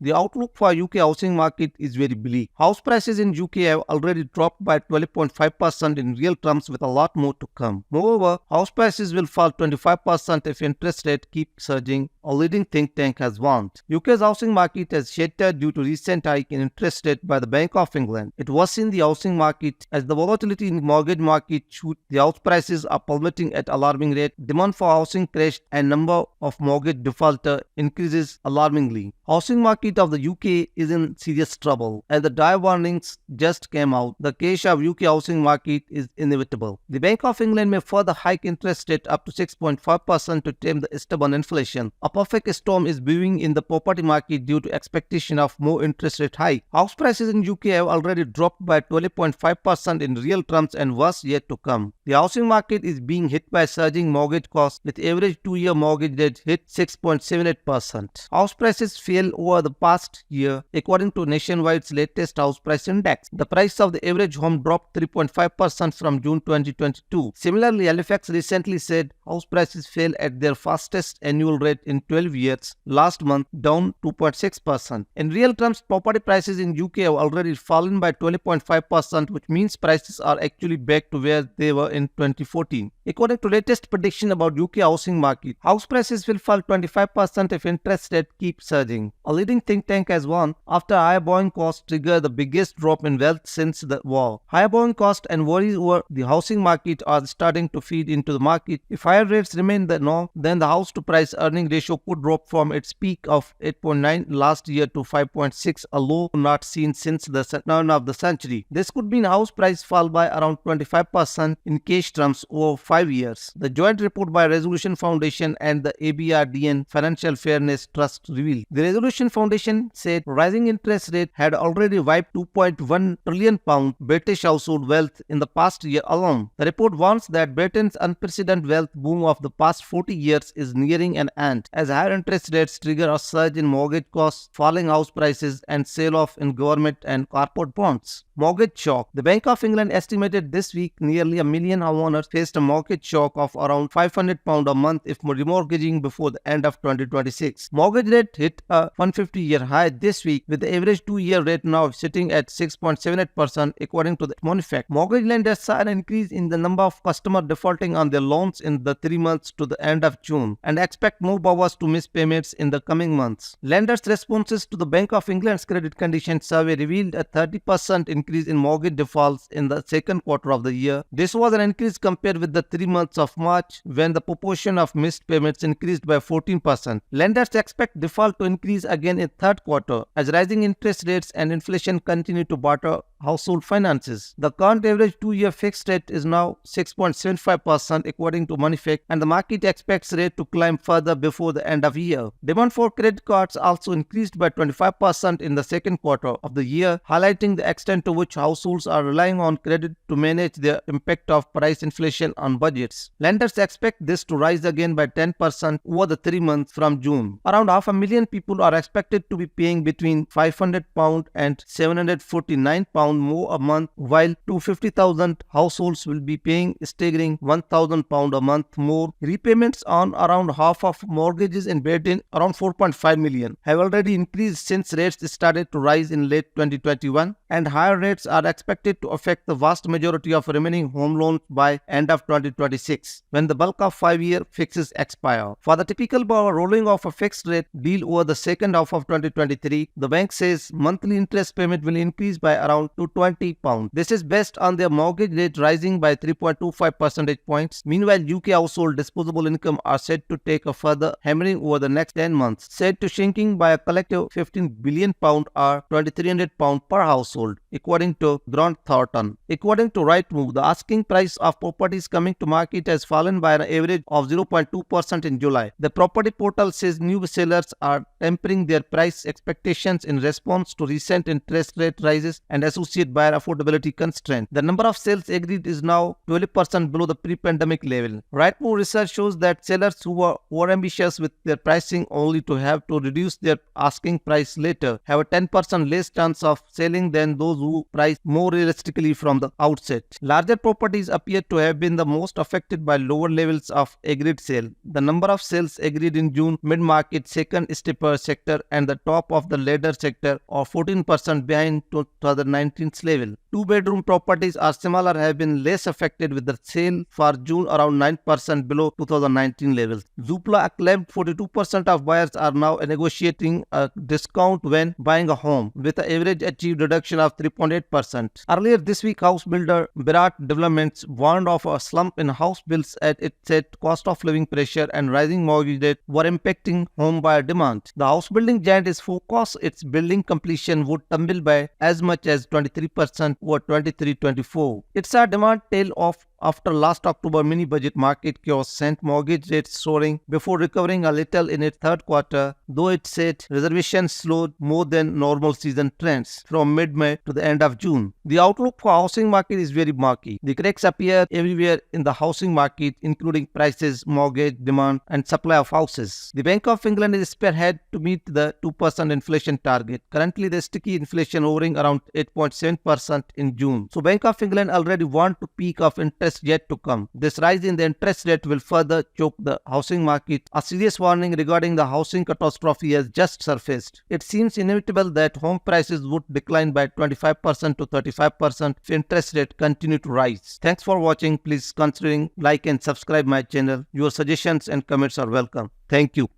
The outlook for UK housing market is very bleak. House prices in UK have already dropped by 12.5% in real terms, with a lot more to come. Moreover, house prices will fall 25% if interest rates keep surging, a leading think tank has warned. UK's housing market has shattered due to recent hike in interest rate by the Bank of England. It worsened the housing market as the volatility in the mortgage market shoot. The house prices are plummeting at alarming rate. Demand for housing crashed and number of mortgage defaulter increases alarmingly. Housing market of the UK is in serious trouble. As the dire warnings just came out, the case of UK housing market is inevitable. The Bank of England may further hike interest rate up to 6.5% to tame the stubborn inflation. A perfect storm is brewing in the property market due to expectation of more interest rate hike. House prices in UK have already dropped by 12.5% in real terms and worse yet to come. The housing market is being hit by surging mortgage costs, with average 2-year mortgage rate hit 6.78%. House prices fell over the past year according to Nationwide's latest house price index. The price of the average home dropped 3.5% from June 2022. Similarly, Halifax recently said house prices fell at their fastest annual rate in 12 years last month, down 2.6%. In real terms, property prices in UK have already fallen by 20.5%, which means prices are actually back to where they were in 2014. According to latest prediction about UK housing market, house prices will fall 25% if interest rate keeps surging. A leading think tank has warned after higher borrowing costs trigger the biggest drop in wealth since the war. Higher borrowing costs and worries over the housing market are starting to feed into the market. If higher rates remain the norm, then the house to price earning ratio could drop from its peak of 8.9 last year to 5.6, a low not seen since the turn of the century. This could mean house price fall by around 25% in cash terms over 5 years. The joint report by Resolution Foundation and the ABRDN Financial Fairness Trust revealed. The Resolution Foundation said rising interest rate had already wiped £2.1 trillion British household wealth in the past year alone. The report warns that Britain's unprecedented wealth boom of the past 40 years is nearing an end, as higher interest rates trigger a surge in mortgage costs, falling house prices, and sell-off in government and corporate bonds. Mortgage shock. The Bank of England estimated this week nearly 1 million homeowners faced a mortgage shock of around £500 a month if remortgaging before the end of 2026. Mortgage rate hit a 150-year high this week, with the average 2-year rate now sitting at 6.78% according to the Monifact. Mortgage lenders saw an increase in the number of customers defaulting on their loans in the 3 months to the end of June and expect more borrowers to miss payments in the coming months. Lenders' responses to the Bank of England's credit condition survey revealed a 30% increase in mortgage defaults in the second quarter of the year. This was an increase compared with the 3 months of March, when the proportion of missed payments increased by 14%. Lenders expect default to increase again in third quarter as rising interest rates and inflation continue to batter household finances. The current average 2-year fixed rate is now 6.75% according to Monifact, and the market expects rate to climb further before the end of year. Demand for credit cards also increased by 25% in the second quarter of the year, highlighting the extent to which households are relying on credit to manage the impact of price inflation on budgets. Lenders expect this to rise again by 10% over the 3 months from June. Around 500,000 people are expected to be paying between £500 and £749 more a month, while 250,000 households will be paying a staggering £1,000 a month more. Repayments on around half of mortgages in Britain, around 4.5 million, have already increased since rates started to rise in late 2021, and higher rates are expected to affect the vast majority of remaining home loans by end of 2026, when the bulk of 5-year fixes expire. For the typical borrower rolling off a fixed rate deal over the second half of 2023, the bank says monthly interest payment will increase by around £220. This is based on their mortgage rate rising by 3.25 percentage points. Meanwhile, UK household disposable income are said to take a further hammering over the next 10 months, said to shrinking by a collective £15 billion or £2,300 per household, according to Grant Thornton. According to Rightmove, the asking price of properties coming to market has fallen by an average of 0.2% in July. The property portal says new sellers are tempering their price expectations in response to recent interest rate rises and associated associate buyer affordability constraint. The number of sales agreed is now 12% below the pre-pandemic level. Rightmove research shows that sellers who were overambitious with their pricing only to have to reduce their asking price later have a 10% less chance of selling than those who price more realistically from the outset. Larger properties appear to have been the most affected by lower levels of agreed sale. The number of sales agreed in June mid-market, second stepper sector and the top of the ladder sector are 14% behind 2019's level. Two-bedroom properties are similar, have been less affected with the sale for June around 9% below 2019 levels. Zoopla claimed 42% of buyers are now negotiating a discount when buying a home, with an average achieved reduction of 3.8%. Earlier this week, house builder Virat Developments warned of a slump in house builds as it said cost of living pressure and rising mortgage rates were impacting home buyer demand. The house building giant is forecast its building completion would tumble by as much as 23% over 23-24. It's a demand tale of after last October mini budget market chaos sent mortgage rates soaring before recovering a little in its third quarter, though it said reservations slowed more than normal season trends from mid-May to the end of June. The outlook for housing market is very murky. The cracks appear everywhere in the housing market, including prices, mortgage, demand, and supply of houses. The Bank of England is spearhead to meet the 2% inflation target. Currently, the sticky inflation hovering around 8.7% in June. So Bank of England already warned to peak of interest yet to come. This rise in the interest rate will further choke the housing market. A serious warning regarding the housing catastrophe has just surfaced. It seems inevitable that home prices would decline by 25% to 35% if interest rate continue to rise. Thanks for watching. Please consider like and subscribe my channel. Your suggestions and comments are welcome. Thank you.